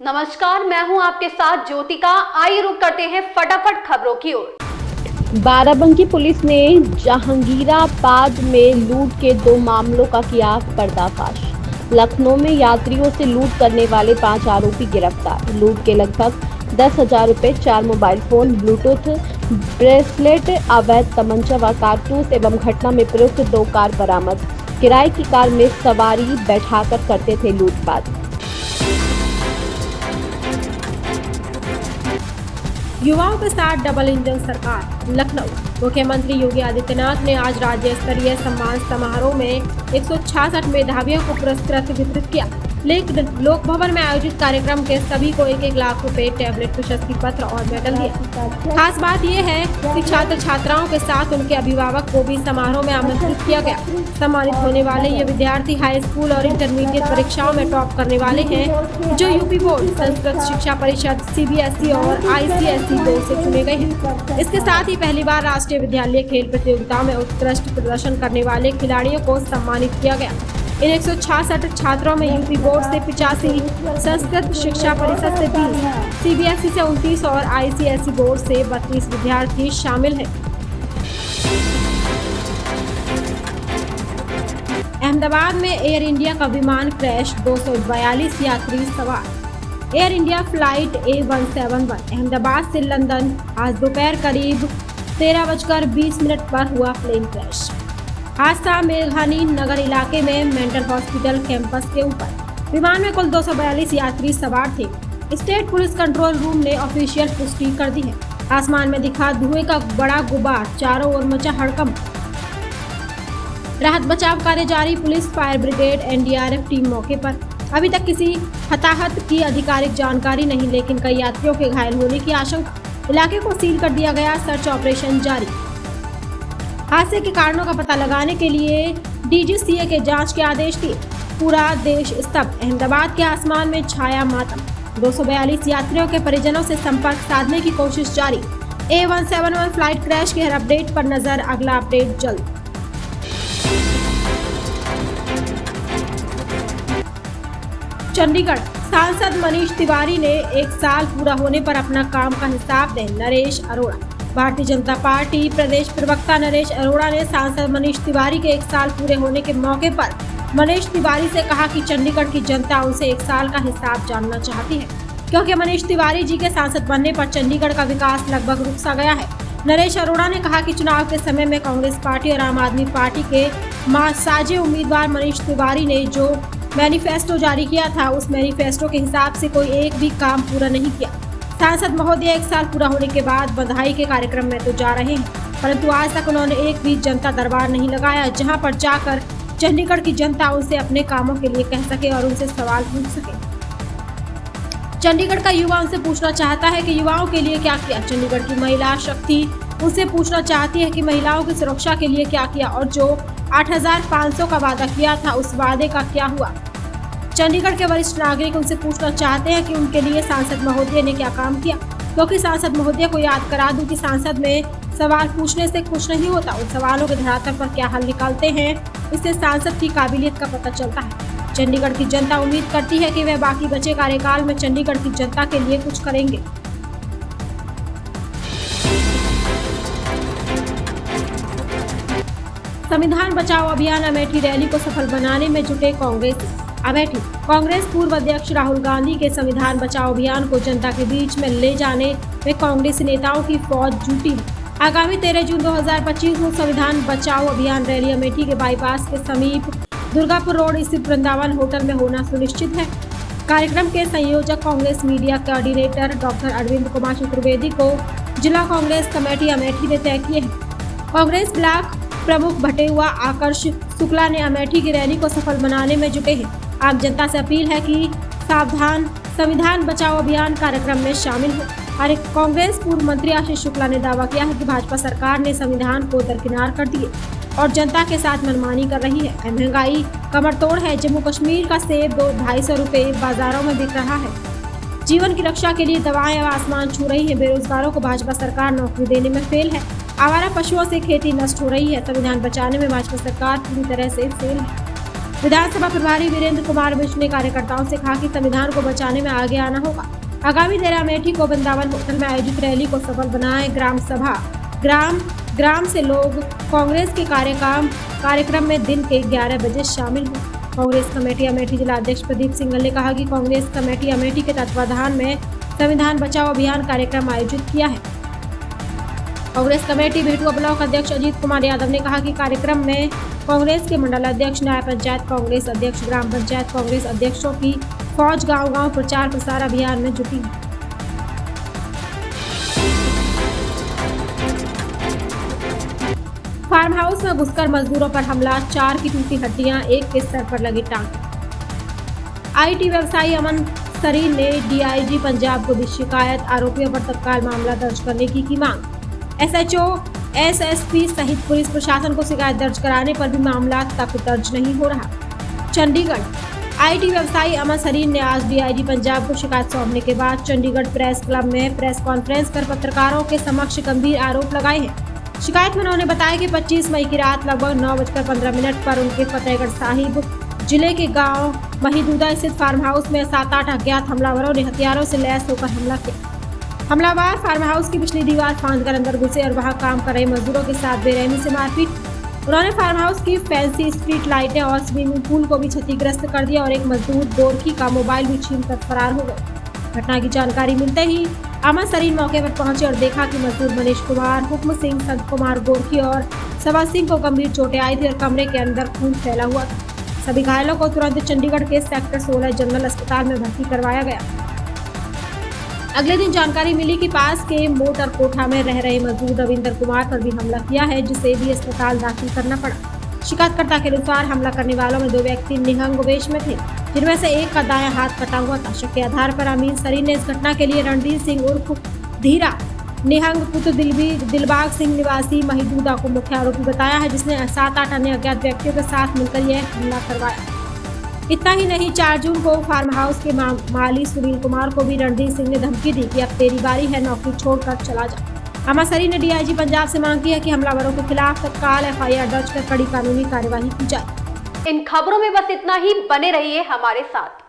नमस्कार, मैं हूं आपके साथ ज्योतिका। आइए रुक करते हैं फटाफट खबरों की ओर। बाराबंकी पुलिस ने जहांगीराबाद में लूट के 2 मामलों का किया पर्दाफाश। लखनऊ में यात्रियों से लूट करने वाले 5 आरोपी गिरफ्तार। लूट के लगभग 10,000 रुपए, 4 मोबाइल फोन, ब्लूटूथ ब्रेसलेट, अवैध तमंचा व कारतूस एवं घटना में प्रयुक्त 2 कार बरामद। किराए की कार में सवारी बैठाकर करते थे लूटपाट। युवाओं के साथ डबल इंजन सरकार। लखनऊ मुख्यमंत्री योगी आदित्यनाथ ने आज राज्य स्तरीय सम्मान समारोह में 166 मेधावियों को पुरस्कृत वितरित किया। लेकिन लोक भवन में आयोजित कार्यक्रम के सभी को 1-1 लाख रुपए, टैबलेट, प्रशस्ति पत्र और मेडल दिए। खास बात यह है कि छात्र छात्राओं के साथ उनके अभिभावक को भी समारोह में आमंत्रित किया गया। सम्मानित होने वाले ये विद्यार्थी हाई स्कूल और इंटरमीडिएट परीक्षाओं में टॉप करने वाले हैं, जो यूपी बोर्ड, संस्कृत शिक्षा परिषद, CBSE और ICSE बोर्ड से चुने गए हैं। इसके साथ ही पहली बार राष्ट्रीय विद्यालय खेल प्रतियोगिता में उत्कृष्ट प्रदर्शन करने वाले खिलाड़ियों को सम्मानित किया गया। इन 166 छात्रों में यूपी बोर्ड से 85, संस्कृत शिक्षा परिषद से 30, CBSE से 29 और ICSE बोर्ड से 32 विद्यार्थी शामिल हैं। अहमदाबाद में एयर इंडिया का विमान क्रैश, 242 यात्री सवार। Air India flight A171 Ahmedabad से लंदन आज दोपहर करीब 13:20 पर हुआ प्लेन क्रैश। हादसा मेघानी नगर इलाके में मेंटल हॉस्पिटल कैंपस के ऊपर। विमान में कुल 242 यात्री सवार थे। स्टेट पुलिस कंट्रोल रूम ने ऑफिशियल पुष्टि कर दी है। आसमान में दिखा धुएं का बड़ा गुबार, चारों ओर मचा हड़कंप। राहत बचाव कार्य जारी, police, fire brigade, NDRF team मौके पर। अभी तक किसी हताहत की आधिकारिक जानकारी नहीं, लेकिन कई यात्रियों के घायल होने की आशंका। इलाके को सील कर दिया गया, सर्च ऑपरेशन जारी। हादसे के कारणों का पता लगाने के लिए DGCA के जांच के आदेश दिए। पूरा देश स्तब्ध, अहमदाबाद के आसमान में छाया मातम। 242 यात्रियों के परिजनों से संपर्क साधने की कोशिश जारी। A171 फ्लाइट क्रैश के हर अपडेट पर नजर, अगला अपडेट जल्द। चंडीगढ़ सांसद मनीष तिवारी ने 1 साल पूरा होने पर अपना काम का हिसाब दें, नरेश अरोड़ा। भारतीय जनता पार्टी प्रदेश प्रवक्ता नरेश अरोड़ा ने सांसद मनीष तिवारी के 1 साल पूरे होने के मौके पर मनीष तिवारी से कहा कि चंडीगढ़ की जनता उनसे 1 साल का हिसाब जानना चाहती है, क्योंकि मनीष तिवारी जी के सांसद बनने पर चंडीगढ़ का विकास लगभग रुक सा गया है। नरेश अरोड़ा ने कहा कि चुनाव के समय में कांग्रेस पार्टी और आम आदमी पार्टी के साझे उम्मीदवार मनीष तिवारी ने जो मैनिफेस्टो जारी किया था, उस मैनिफेस्टो के हिसाब से कोई एक भी काम पूरा नहीं किया। सांसद महोदय 1 साल पूरा होने के बाद बधाई के कार्यक्रम में तो जा रहे हैं, परंतु आज तक उन्होंने एक भी जनता दरबार नहीं लगाया, जहां पर जाकर चंडीगढ़ की जनता उनसे अपने कामों के लिए कह सके और उनसे सवाल पूछ सके। चंडीगढ़ का युवा उनसे पूछना चाहता है कि युवाओं के लिए क्या किया। चंडीगढ़ की महिला शक्ति उनसे पूछना चाहती है कि महिलाओं की सुरक्षा के लिए क्या किया, और जो 8,500 का वादा किया था, उस वादे का क्या हुआ। चंडीगढ़ के वरिष्ठ नागरिक उनसे पूछना चाहते हैं कि उनके लिए सांसद महोदय ने क्या काम किया, क्योंकि सांसद महोदय को याद करा दूं कि सांसद में सवाल पूछने से कुछ नहीं होता, उन सवालों के धरातल पर क्या हल निकालते हैं, इससे सांसद की काबिलियत का पता चलता है। चंडीगढ़ की जनता उम्मीद करती है कि वह बाकी बचे कार्यकाल में चंडीगढ़ की जनता के लिए कुछ करेंगे। संविधान बचाओ अभियान अमेठी रैली को सफल बनाने में जुटे कांग्रेस। अमेठी कांग्रेस पूर्व अध्यक्ष राहुल गांधी के संविधान बचाओ अभियान को जनता के बीच में ले जाने में कांग्रेस नेताओं की फौज जुटी है। आगामी 13 जून 2025 को संविधान बचाओ अभियान रैली अमेठी के बाईपास के समीप दुर्गापुर रोड स्थित वृंदावन होटल में होना सुनिश्चित है। कार्यक्रम के संयोजक Congress media coordinator doctor Arvind Kumar Chaturvedi को जिला कांग्रेस कमेटी अमेठी ने तय किए हैं। कांग्रेस ब्लॉक प्रमुख भटेहुआ आकर्ष शुक्ला ने अमेठी की रैली को सफल बनाने में जुटे हैं। आम जनता से अपील है कि सावधान संविधान बचाओ अभियान कार्यक्रम में शामिल हो। और कांग्रेस पूर्व मंत्री आशीष शुक्ला ने दावा किया है कि भाजपा सरकार ने संविधान को दरकिनार कर दिए और जनता के साथ मनमानी कर रही है। महंगाई कमरतोड़ है। जम्मू कश्मीर का सेब 200-250 रुपए बाजारों में बिक रहा है। जीवन की रक्षा के लिए दवाएं आसमान छू रही है। बेरोजगारों को भाजपा सरकार नौकरी देने में फेल है। आवारा पशुओं से खेती नष्ट हो रही है। संविधान बचाने में भाजपा सरकार पूरी तरह से फेल है। विधानसभा प्रभारी वीरेंद्र कुमार मिश्र ने कार्यकर्ताओं से कहा कि संविधान को बचाने में आगे आना होगा। आगामी 13 अमेठी को वृंदावन होटल में आयोजित रैली को सफल बनाए। ग्राम सभा ग्राम से लोग कांग्रेस के कार्यक्रम में दिन के 11 बजे शामिल हुए। कांग्रेस कमेटी अमेठी जिला अध्यक्ष प्रदीप सिंघल ने कहा कि कांग्रेस कमेटी अमेठी के तत्वाधान में संविधान बचाओ अभियान कार्यक्रम आयोजित किया है। कांग्रेस कमेटी भेटुआ ब्लॉक अध्यक्ष अजीत कुमार यादव ने कहा कि कार्यक्रम में कांग्रेस के मंडल अध्यक्ष, न्याय पंचायत कांग्रेस अध्यक्ष, ग्राम पंचायत कांग्रेस अध्यक्षों की फौज गांव-गांव प्रचार प्रसार अभियान में जुटी है। फार्म हाउस में घुसकर मजदूरों पर हमला, 4 की टूटी हड्डियां, 1 के सर पर लगी टांग। आईटी व्यवसायी अमन सरीन ने डीआईजी पंजाब को दी शिकायत, आरोपियों पर तत्काल मामला दर्ज करने की मांग। एसएचओ, एसएसपी सहित पुलिस प्रशासन को शिकायत दर्ज कराने पर भी मामला तक दर्ज नहीं हो रहा। चंडीगढ़ आईटी व्यवसायी अमन सरीन ने आज डीआईजी पंजाब को शिकायत सौंपने के बाद चंडीगढ़ प्रेस क्लब में प्रेस कॉन्फ्रेंस कर पत्रकारों के समक्ष गंभीर आरोप लगाए हैं। शिकायत में उन्होंने बताया कि 25 मई की रात लगभग 9:15 पर उनके फतेहगढ़ साहिब जिले के गांव महीदूदा स्थित फार्म हाउस में 7-8 अज्ञात हमलावरों ने हथियारों से लैस होकर हमला किया। हमलावर फार्म हाउस की पिछली दीवार फांदकर अंदर घुसे और वहां काम कर रहे मजदूरों के साथ बेरहमी से मारपीट। उन्होंने फार्म हाउस की फैंसी स्ट्रीट लाइटें और स्विमिंग पूल को भी क्षतिग्रस्त कर दिया और एक मजदूर गोरखी का मोबाइल भी छीनकर फरार हो गए। घटना की जानकारी मिलते ही अमन सरीन मौके पर पहुंचे और देखा कि मजदूर मनीष कुमार, हुक्म सिंह, संत कुमार गोरखी और सवा सिंह को गंभीर चोटें आई थी और कमरे के अंदर खून फैला हुआ था। सभी घायलों को तुरंत चंडीगढ़ के सेक्टर 16 जनरल अस्पताल में भर्ती करवाया गया। अगले दिन जानकारी मिली कि पास के मोटर कोठा में रह रहे मजदूर रविंद्र कुमार पर भी हमला किया है, जिसे भी अस्पताल दाखिल करना पड़ा। शिकायतकर्ता के अनुसार हमला करने वालों में 2 व्यक्ति निहंग वेश में थे, जिनमें से एक का दायां हाथ कटा हुआ था। शक के आधार पर अमीन सरीन ने इस घटना के लिए रणधीर सिंह उर्फ धीरा, निहंग पुत्र दिलबाग सिंह निवासी महीदूदा को मुख्य आरोपी बताया है, जिसने 7-8 अन्य अज्ञात व्यक्तियों के साथ मिलकर यह हमला करवाया। इतना ही नहीं, 4 जून को फार्म हाउस के माली सुनील कुमार को भी रणधीर सिंह ने धमकी दी कि अब तेरी बारी है, नौकरी छोड़कर चला जा। अमन सरीन ने डीआईजी पंजाब से मांग की है कि हमलावरों के खिलाफ तत्काल एफआईआर दर्ज कर कड़ी कानूनी कार्यवाही की जाए। इन खबरों में बस इतना ही। बने रहिए हमारे साथ।